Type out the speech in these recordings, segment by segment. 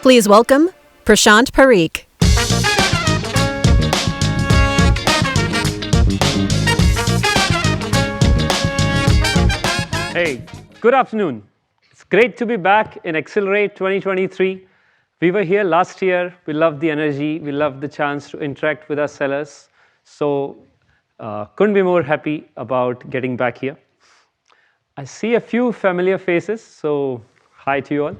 Please welcome Prashant Parikh. Hey, good afternoon. It's great to be back in Accelerate 2023. We were here last year. We loved the energy. We loved the chance to interact with our sellers. So, couldn't be more happy about getting back here. I see a few familiar faces, so hi to you all.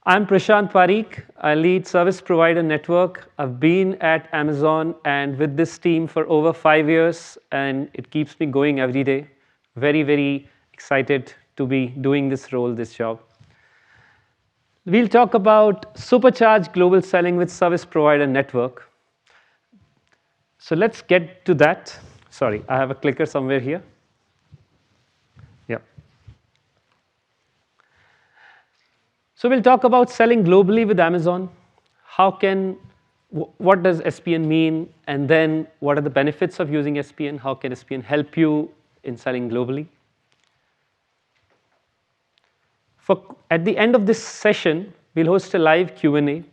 I'm Prashant Parikh. I lead Service Provider Network. I've been at Amazon and with this team for over 5 years, and it keeps me going every day. Very, very excited to be doing this role, this job. We'll talk about Supercharge Global Selling with Service Provider Network. So let's get to that. Sorry, I have a clicker somewhere here. Yeah. So we'll talk about selling globally with Amazon. What does SPN mean? And then what are the benefits of using SPN? How can SPN help you in selling globally? At the end of this session, we'll host a live Q&A.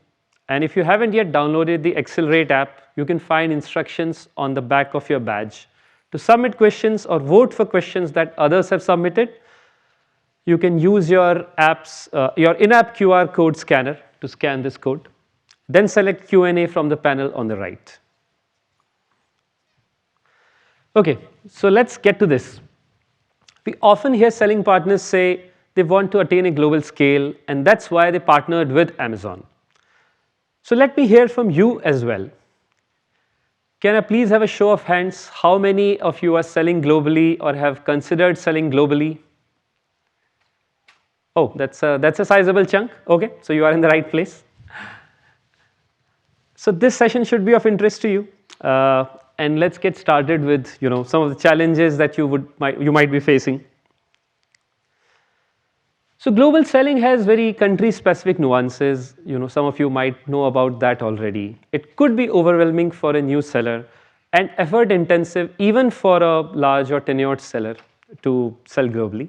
And if you haven't yet downloaded the Accelerate app, you can find instructions on the back of your badge. To submit questions or vote for questions that others have submitted, you can use your in-app QR code scanner to scan this code. Then select Q&A from the panel on the right. Okay, so let's get to this. We often hear selling partners say they want to attain a global scale, and that's why they partnered with Amazon. So let me hear from you as well. Can I please have a show of hands? How many of you are selling globally or have considered selling globally? Oh, that's a sizable chunk. Okay, so you are in the right place. So this session should be of interest to you. And let's get started with some of the challenges that you might be facing. So global selling has very country-specific nuances. Some of you might know about that already. It could be overwhelming for a new seller and effort-intensive even for a large or tenured seller to sell globally.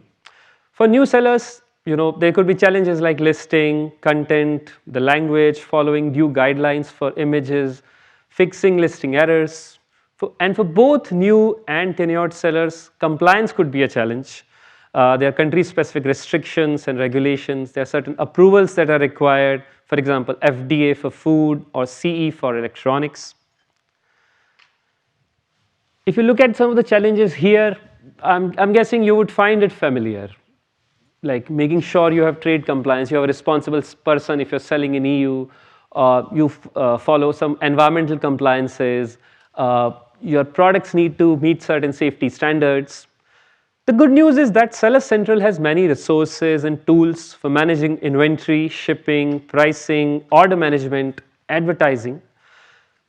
For new sellers, there could be challenges like listing, content, the language, following due guidelines for images, fixing listing errors. And for both new and tenured sellers, compliance could be a challenge. There are country-specific restrictions and regulations. There are certain approvals that are required, for example, FDA for food or CE for electronics. If you look at some of the challenges here, I'm guessing you would find it familiar, like making sure you have trade compliance, you have a responsible person if you're selling in EU, you follow some environmental compliances, your products need to meet certain safety standards. The good news is that Seller Central has many resources and tools for managing inventory, shipping, pricing, order management, advertising.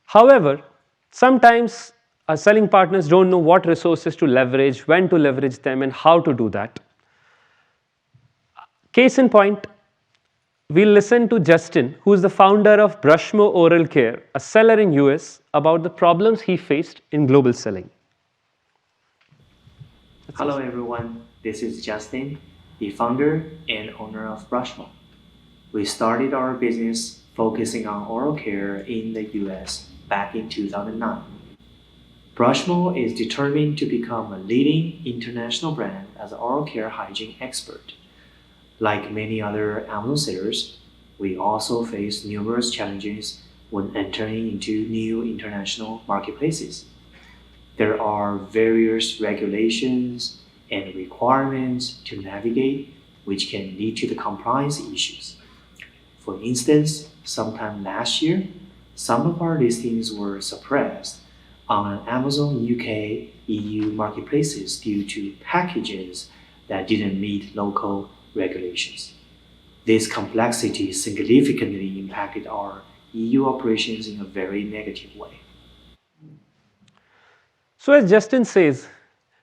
However, sometimes our selling partners don't know what resources to leverage, when to leverage them, and how to do that. Case in point, we'll listen to Justin, who is the founder of Brushmo Oral Care, a seller in US, about the problems he faced in global selling. Hello everyone, this is Justin, the founder and owner of Brushmo. We started our business focusing on oral care in the US back in 2009. Brushmo is determined to become a leading international brand as an oral care hygiene expert. Like many other Amazon sellers, we also face numerous challenges when entering into new international marketplaces. There are various regulations and requirements to navigate, which can lead to the compliance issues. For instance, sometime last year, some of our listings were suppressed on Amazon UK EU marketplaces due to packages that didn't meet local regulations. This complexity significantly impacted our EU operations in a very negative way. So as Justin says,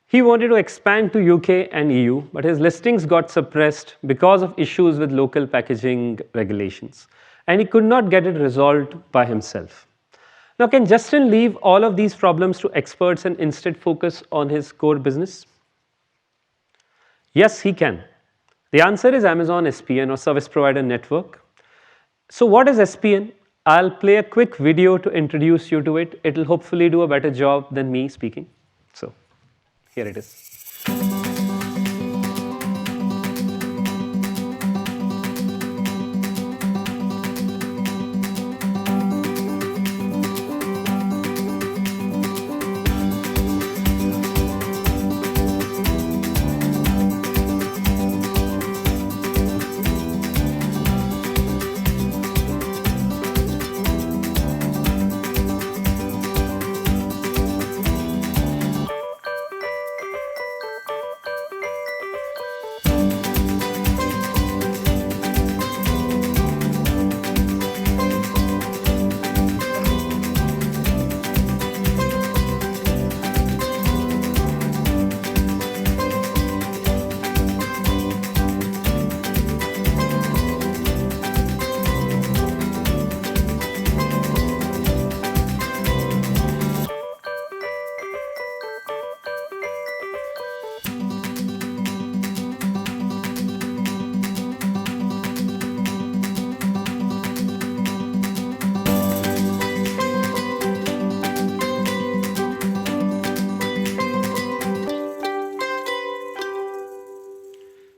he wanted to expand to UK and EU, but his listings got suppressed because of issues with local packaging regulations, and he could not get it resolved by himself. Now, can Justin leave all of these problems to experts and instead focus on his core business? Yes, he can. The answer is Amazon SPN or Service Provider Network. So what is SPN? I'll play a quick video to introduce you to it. It'll hopefully do a better job than me speaking. So here it is.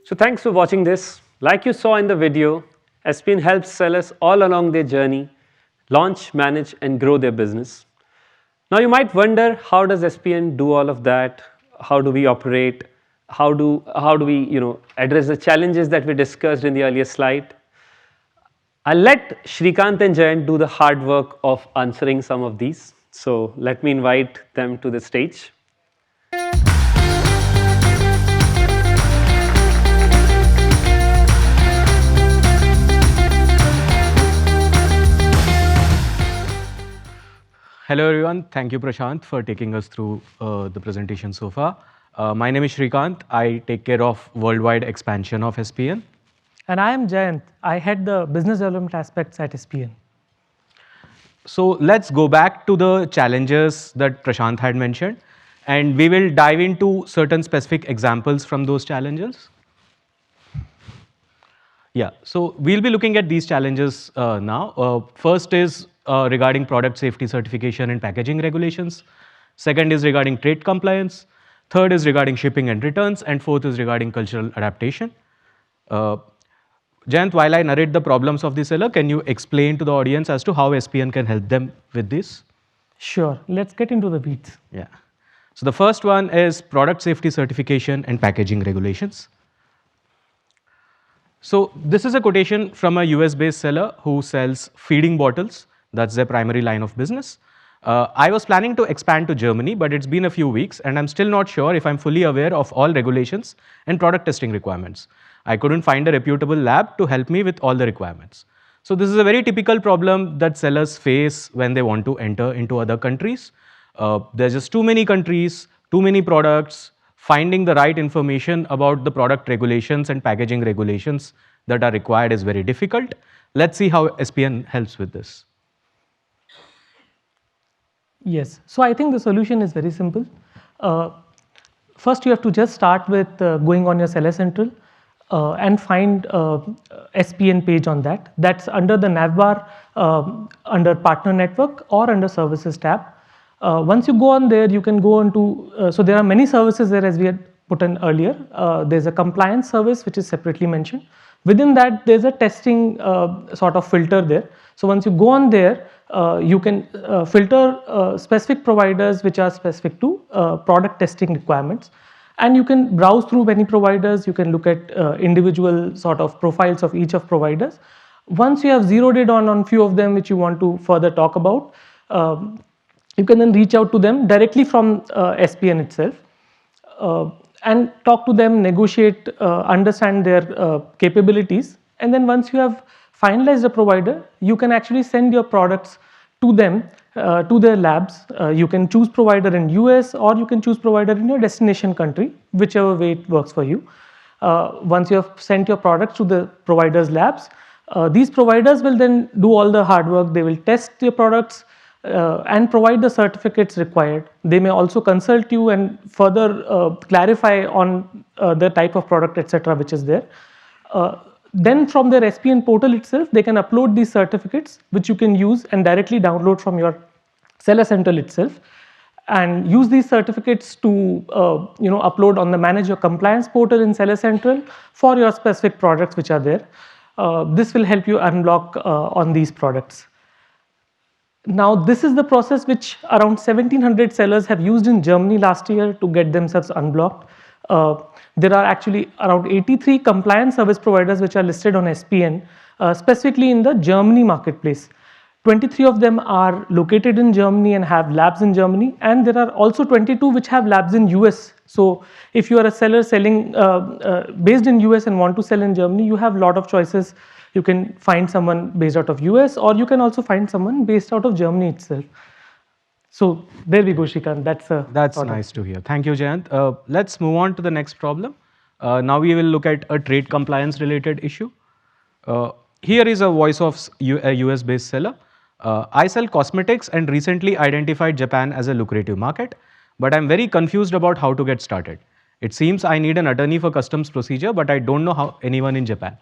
So thanks for watching this. Like you saw in the video, SPN helps sellers all along their journey launch, manage, and grow their business. Now you might wonder, how does SPN do all of that? How do we operate? How do we address the challenges that we discussed in the earlier slide? I'll let Shrikant and Jayant do the hard work of answering some of these. So let me invite them to the stage. Hello everyone, thank you Prashant for taking us through the presentation so far. My name is Shrikant, I take care of worldwide expansion of SPN. And I am Jayant, I head the business development aspects at SPN. So let's go back to the challenges that Prashant had mentioned, and we will dive into certain specific examples from those challenges. Yeah, so we'll be looking at these challenges now. First is regarding product safety certification and packaging regulations. Second is regarding trade compliance. Third is regarding shipping and returns. And fourth is regarding cultural adaptation. Jayant, while I narrate the problems of the seller, can you explain to the audience as to how SPN can help them with this? Sure, let's get into the weeds. Yeah. So the first one is product safety certification and packaging regulations. So this is a quotation from a US-based seller who sells feeding bottles. That's their primary line of business. I was planning to expand to Germany, but it's been a few weeks and I'm still not sure if I'm fully aware of all regulations and product testing requirements. I couldn't find a reputable lab to help me with all the requirements. So this is a very typical problem that sellers face when they want to enter into other countries. There's just too many countries, too many products. Finding the right information about the product regulations and packaging regulations that are required is very difficult. Let's see how SPN helps with this. Yes, so I think the solution is very simple. First, you have to just start with going on your Seller Central and find SPN page on that. That's under the navbar, under Partner Network or under Services tab. Once you go on there, you can go on to, so there are many services there as we had put in earlier. There's a compliance service which is separately mentioned. Within that, there's a testing sort of filter there. So once you go on there, you can filter specific providers which are specific to product testing requirements. And you can browse through many providers. You can look at individual sort of profiles of each of providers. Once you have zeroed in on few of them which you want to further talk about, you can then reach out to them directly from SPN itself and talk to them, negotiate, understand their capabilities. And then once you have finalized a provider, you can actually send your products to them, to their labs. You can choose provider in US or you can choose provider in your destination country, whichever way it works for you. Once you have sent your products to the provider's labs, these providers will then do all the hard work. They will test your products and provide the certificates required. They may also consult you and further clarify on the type of product, etc., which is there. Then from their SPN portal itself, they can upload these certificates, which you can use and directly download from your Seller Central itself, and use these certificates to upload on the Manage Your Compliance portal in Seller Central for your specific products which are there. This will help you unblock on these products. Now, this is the process which around 1700 sellers have used in Germany last year to get themselves unblocked. There are actually around 83 compliance service providers which are listed on SPN, specifically in the Germany marketplace. 23 of them are located in Germany and have labs in Germany, and there are also 22 which have labs in US. So if you are a seller selling based in US and want to sell in Germany, you have a lot of choices. You can find someone based out of US, or you can also find someone based out of Germany itself. So there we go, Shrikant. That's nice to hear. Thank you, Jayant. Let's move on to the next problem. Now we will look at a trade compliance related issue. Here is a voice of a US-based seller. I sell cosmetics and recently identified Japan as a lucrative market, but I'm very confused about how to get started. It seems I need an attorney for customs procedure, but I don't know anyone in Japan.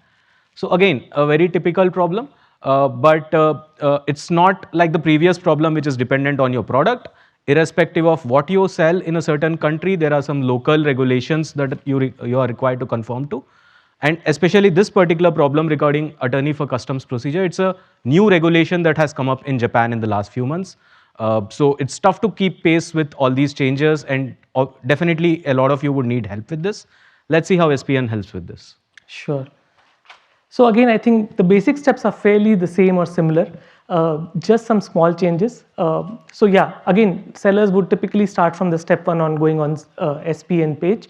So again, a very typical problem, but it's not like the previous problem which is dependent on your product. Irrespective of what you sell in a certain country, there are some local regulations that you are required to conform to. And especially this particular problem regarding attorney for customs procedure, it's a new regulation that has come up in Japan in the last few months. So it's tough to keep pace with all these changes, and definitely a lot of you would need help with this. Let's see how SPN helps with this. Sure. So again, I think the basic steps are fairly the same or similar, just some small changes. So yeah, again, sellers would typically start from the step 1 on going on SPN page.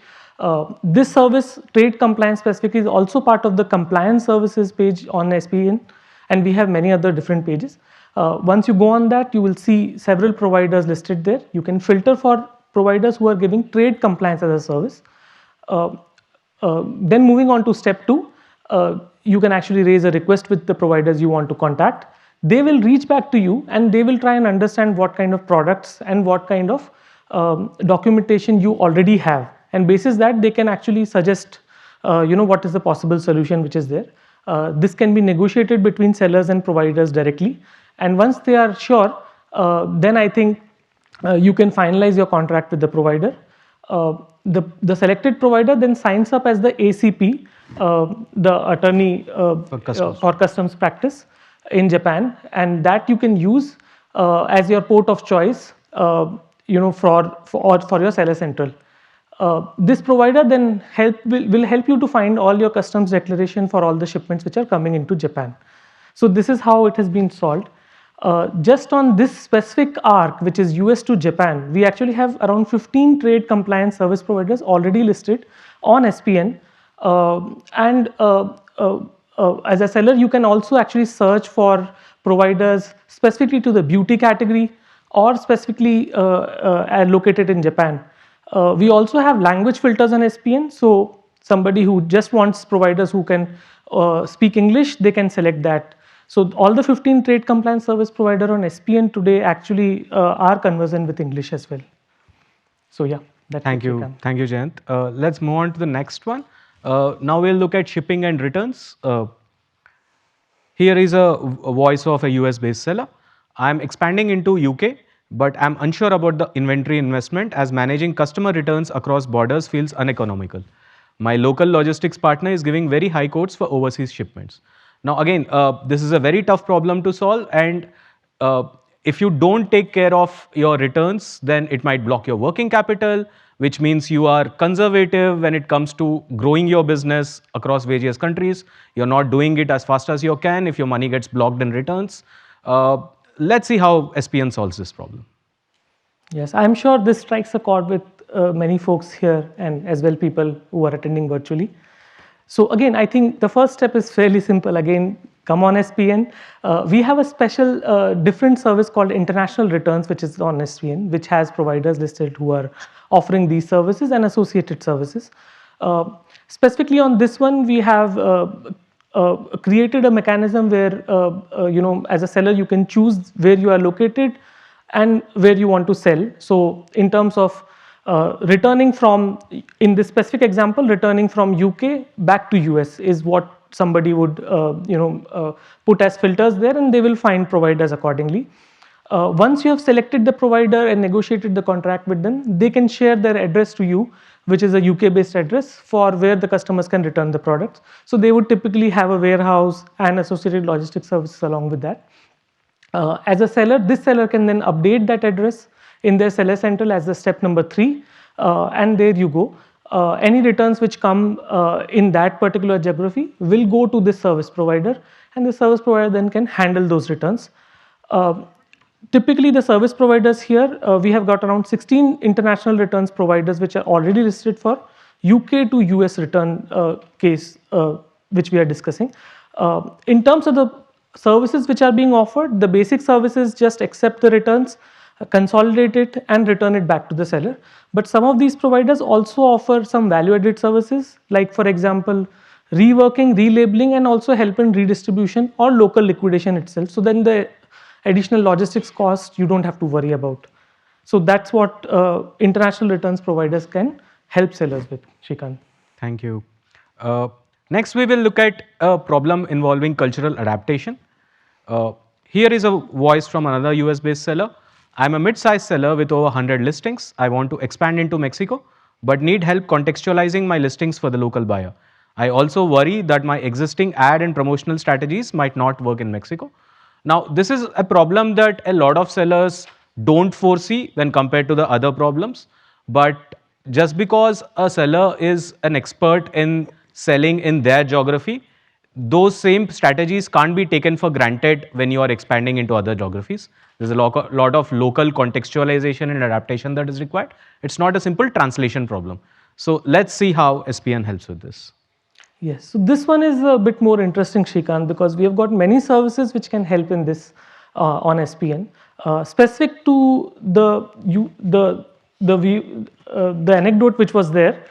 This service, trade compliance specifically, is also part of the compliance services page on SPN, and we have many other different pages. Once you go on that, you will see several providers listed there. You can filter for providers who are giving trade compliance as a service. Then moving on to step 2, you can actually raise a request with the providers you want to contact. They will reach back to you and they will try and understand what kind of products and what kind of documentation you already have. And basis that, they can actually suggest what is the possible solution which is there. This can be negotiated between sellers and providers directly. And once they are sure, then I think you can finalize your contract with the provider. The selected provider then signs up as the ACP, the attorney for customs practice in Japan, and that you can use as your port of choice, for your Seller Central. This provider then will help you to find all your customs declaration for all the shipments which are coming into Japan. So this is how it has been solved. Just on this specific arc, which is US to Japan, we actually have around 15 trade compliance service providers already listed on SPN. As a seller, you can also actually search for providers specifically to the beauty category or specifically located in Japan. We also have language filters on SPN, so somebody who just wants providers who can speak English, they can select that. So all the 15 trade compliance service provider on SPN today actually are conversant with English as well. So yeah, that's Thank you, Jayant. Let's move on to the next one. Now we'll look at shipping and returns. Here is a voice of a US-based seller. I'm expanding into UK, but I'm unsure about the inventory investment as managing customer returns across borders feels uneconomical. My local logistics partner is giving very high quotes for overseas shipments. Now again, this is a very tough problem to solve, and if you don't take care of your returns, then it might block your working capital, which means you are conservative when it comes to growing your business across various countries. You're not doing it as fast as you can if your money gets blocked in returns. Let's see how SPN solves this problem. Yes, I'm sure this strikes a chord with many folks here and as well people who are attending virtually. So again, I think the first step is fairly simple. Again, come on SPN. We have a special different service called International Returns, which is on SPN, which has providers listed who are offering these services and associated services. Specifically on this one, we have created a mechanism where, as a seller, you can choose where you are located and where you want to sell. So in terms of Returning from, in this specific example, returning from UK back to US is what somebody would put as filters there, and they will find providers accordingly. Once you have selected the provider and negotiated the contract with them, they can share their address to you, which is a UK based address for where the customers can return the products. So they would typically have a warehouse and associated logistics services along with that. As a seller, this seller can then update that address in their seller central as the step number 3, and there you go. Any returns which come in that particular geography will go to this service provider, and the service provider then can handle those returns. Typically, the service providers here, we have got around 16 international returns providers which are already listed for UK to US return case, which we are discussing. In terms of the services which are being offered, the basic services just accept the returns, consolidate it and return it back to the seller. But some of these providers also offer some value added services, like for example, reworking, relabeling, and also help in redistribution or local liquidation itself. So then the additional logistics cost you don't have to worry about. So that's what international returns providers can help sellers with, Shrikant. Thank you. Next, we will look at a problem involving cultural adaptation. Here is a voice from another US based seller. I'm a mid-sized seller with over 100 listings. I want to expand into Mexico, but need help contextualizing my listings for the local buyer. I also worry that my existing ad and promotional strategies might not work in Mexico. Now, this is a problem that a lot of sellers don't foresee when compared to the other problems. But just because a seller is an expert in selling in their geography, those same strategies can't be taken for granted when you are expanding into other geographies. There's a lot of local contextualization and adaptation that is required. It's not a simple translation problem. So let's see how SPN helps with this. Yes, so this one is a bit more interesting, Shrikant, because we have got many services which can help in this on SPN. Specific to the anecdote which was there,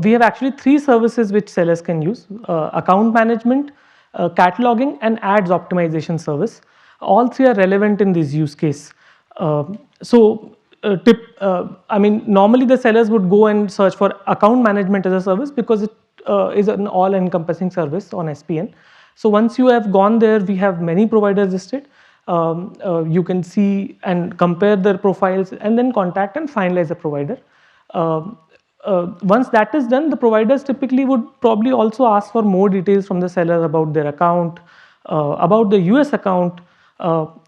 we have actually 3 services which sellers can use: account management, cataloging, and ads optimization service. All 3 are relevant in this use case. Normally the sellers would go and search for account management as a service because it is an all-encompassing service on SPN. So once you have gone there, we have many providers listed. You can see and compare their profiles and then contact and finalize a provider. Once that is done, the providers typically would probably also ask for more details from the seller about their account, about the US account,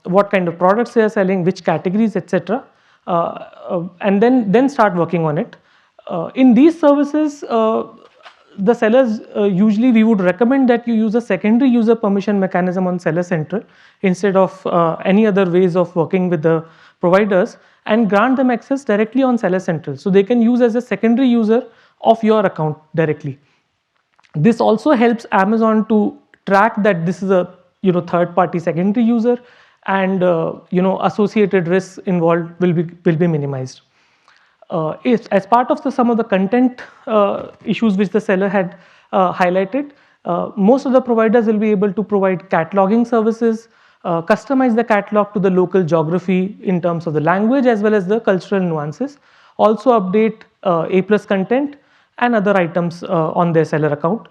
what kind of products they are selling, which categories, etc. And then start working on it. In these services, the sellers, usually we would recommend that you use a secondary user permission mechanism on Seller Central instead of any other ways of working with the providers, and grant them access directly on Seller Central. So they can use as a secondary user of your account directly. This also helps Amazon to track that this is a third party secondary user, and associated risks involved will be minimized. As part of some of the content issues which the seller had highlighted, most of the providers will be able to provide cataloging services, customize the catalog to the local geography in terms of the language as well as the cultural nuances, also update A+ content and other items on their seller account.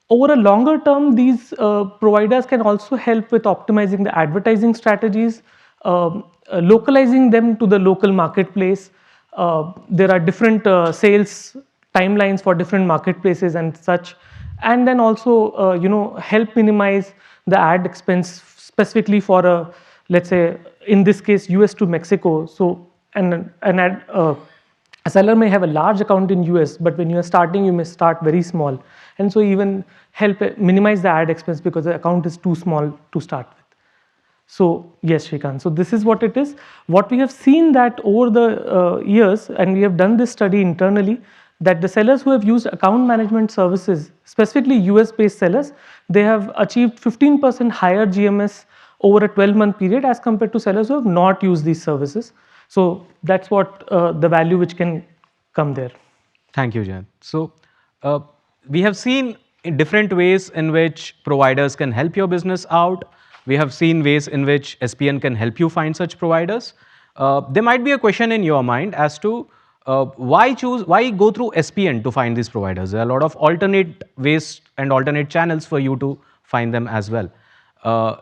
Over a longer term, these providers can also help with optimizing the advertising strategies, localizing them to the local marketplace. There are different sales timelines for different marketplaces and such, and then also help minimize the ad expense specifically for let's say in this case US to Mexico. So a seller may have a large account in US, but when you are starting, you may start very small, and so even help minimize the ad expense because the account is too small to start with. So yes, Shrikant, so this is what it is. What we have seen that over the years, and we have done this study internally, that the sellers who have used account management services, specifically US based sellers, they have achieved 15% higher GMS over a 12-month period as compared to sellers who have not used these services. So that's what the value which can come there. Thank you, Jan. So we have seen in different ways in which providers can help your business out. We have seen ways in which SPN can help you find such providers. There might be a question in your mind as to Why go through SPN to find these providers? There are a lot of alternate ways and alternate channels for you to find them as well.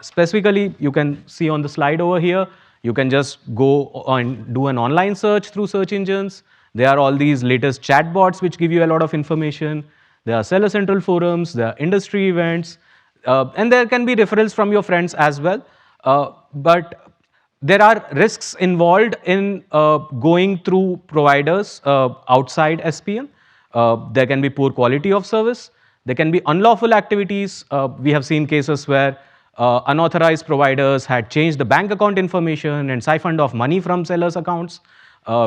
Specifically, you can see on the slide over here, you can just go and do an online search through search engines. There are all these latest chatbots which give you a lot of information. There are Seller Central forums, there are industry events, and there can be referrals from your friends as well. But there are risks involved in going through providers outside SPN. There can be poor quality of service. There can be unlawful activities. We have seen cases where unauthorized providers had changed the bank account information and siphoned off money from sellers' accounts.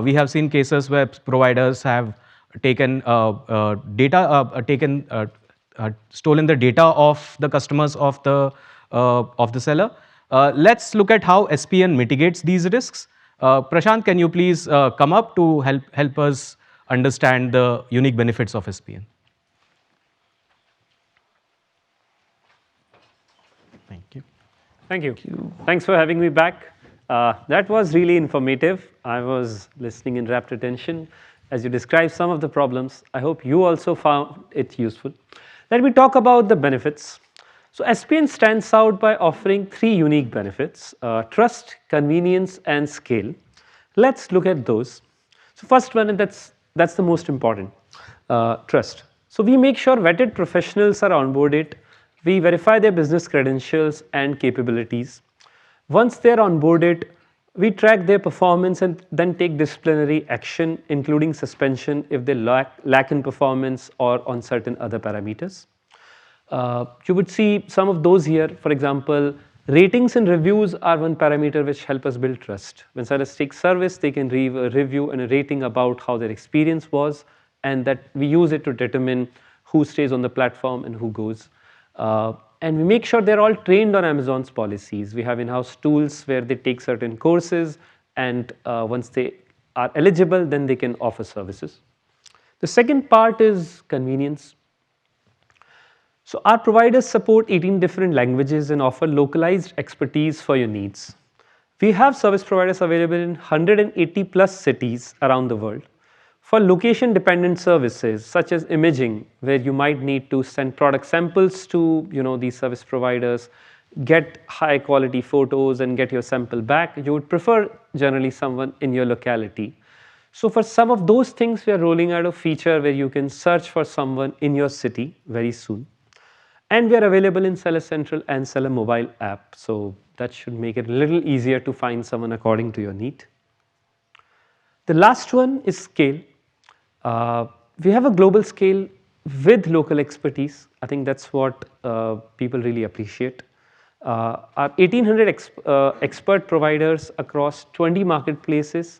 We have seen cases where providers have taken stolen the data of the customers of the seller. Let's look at how SPN mitigates these risks. Prashant, can you please come up to help us understand the unique benefits of SPN? Thank you. Thank you. Thanks for having me back. That was really informative. I was listening in rapt attention as you described some of the problems. I hope you also found it useful. Let me talk about the benefits. So SPN stands out by offering 3 unique benefits: trust, convenience, and scale. Let's look at those. So first one, and that's the most important, trust. So we make sure vetted professionals are onboarded. We verify their business credentials and capabilities. Once they're onboarded, we track their performance and then take disciplinary action, including suspension if they lack in performance or on certain other parameters. You would see some of those here. For example, ratings and reviews are one parameter which help us build trust. When sellers take service, they can leave a review and a rating about how their experience was, and that we use it to determine who stays on the platform and who goes. And we make sure they're all trained on Amazon's policies. We have in-house tools where they take certain courses, and once they are eligible, then they can offer services. The second part is convenience. So our providers support 18 different languages and offer localized expertise for your needs. We have service providers available in 180 plus cities around the world. For location-dependent services such as imaging, where you might need to send product samples to these service providers, get high-quality photos and get your sample back, you would prefer generally someone in your locality. So for some of those things, we are rolling out a feature where you can search for someone in your city very soon. And we are available in Seller Central and Seller mobile app, so that should make it a little easier to find someone according to your need. The last one is scale. We have a global scale with local expertise. I think that's what people really appreciate. Our 1,800 expert providers across 20 marketplaces,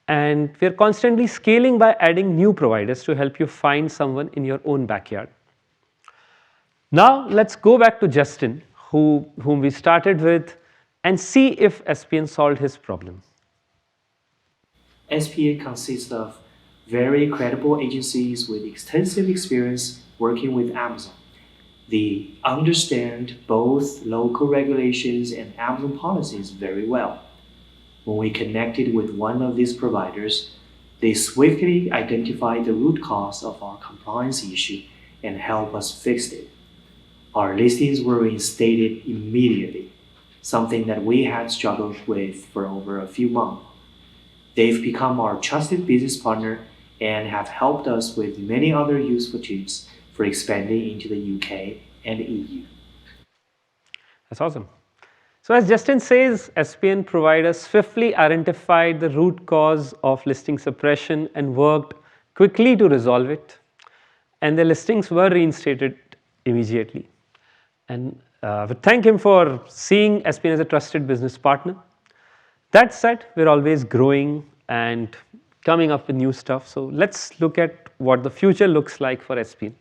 and we are constantly scaling by adding new providers to help you find someone in your own backyard. Now let's go back to Justin, whom we started with, and see if SPN solved his problem. SPA consists of very credible agencies with extensive experience working with Amazon. They understand both local regulations and Amazon policies very well. When we connected with one of these providers, they swiftly identified the root cause of our compliance issue and helped us fix it. Our listings were reinstated immediately, something that we had struggled with for over a few months. They've become our trusted business partner and have helped us with many other useful tips for expanding into the UK and EU. That's awesome. So as Justin says, SPN providers swiftly identified the root cause of listing suppression and worked quickly to resolve it. And the listings were reinstated immediately. And we thank him for seeing SPN as a trusted business partner. That said, we're always growing and coming up with new stuff. So let's look at what the future looks like for SPN.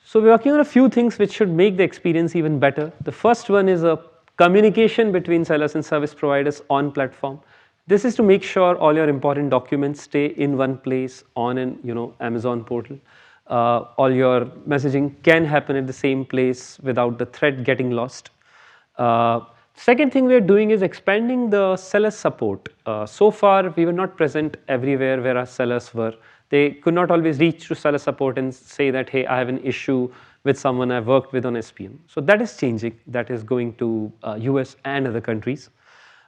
So we're working on a few things which should make the experience even better. The first one is a communication between sellers and service providers on platform. This is to make sure all your important documents stay in one place on an Amazon portal. All your messaging can happen at the same place without the thread getting lost. Second thing we are doing is expanding the seller support. So far, we were not present everywhere where our sellers were. They could not always reach to seller support and say that, hey, I have an issue with someone I've worked with on SPN. So that is changing. That is going to US and other countries.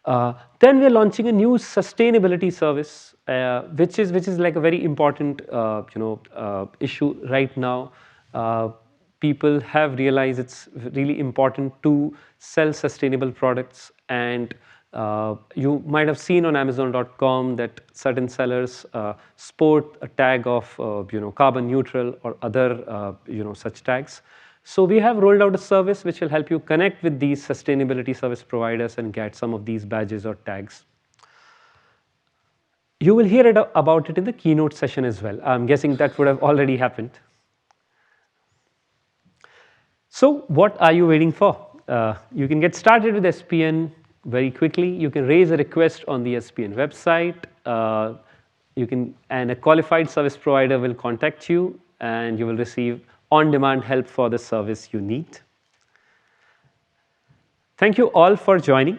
Then we are launching a new sustainability service, which is like a very important issue right now. People have realized it's really important to sell sustainable products, and you might have seen on Amazon.com that certain sellers sport a tag of carbon neutral or other such tags. So we have rolled out a service which will help you connect with these sustainability service providers and get some of these badges or tags. You will hear about it in the keynote session as well. I'm guessing that would have already happened. So what are you waiting for? You can get started with SPN very quickly. You can raise a request on the SPN website. And a qualified service provider will contact you, and you will receive on-demand help for the service you need. Thank you all for joining.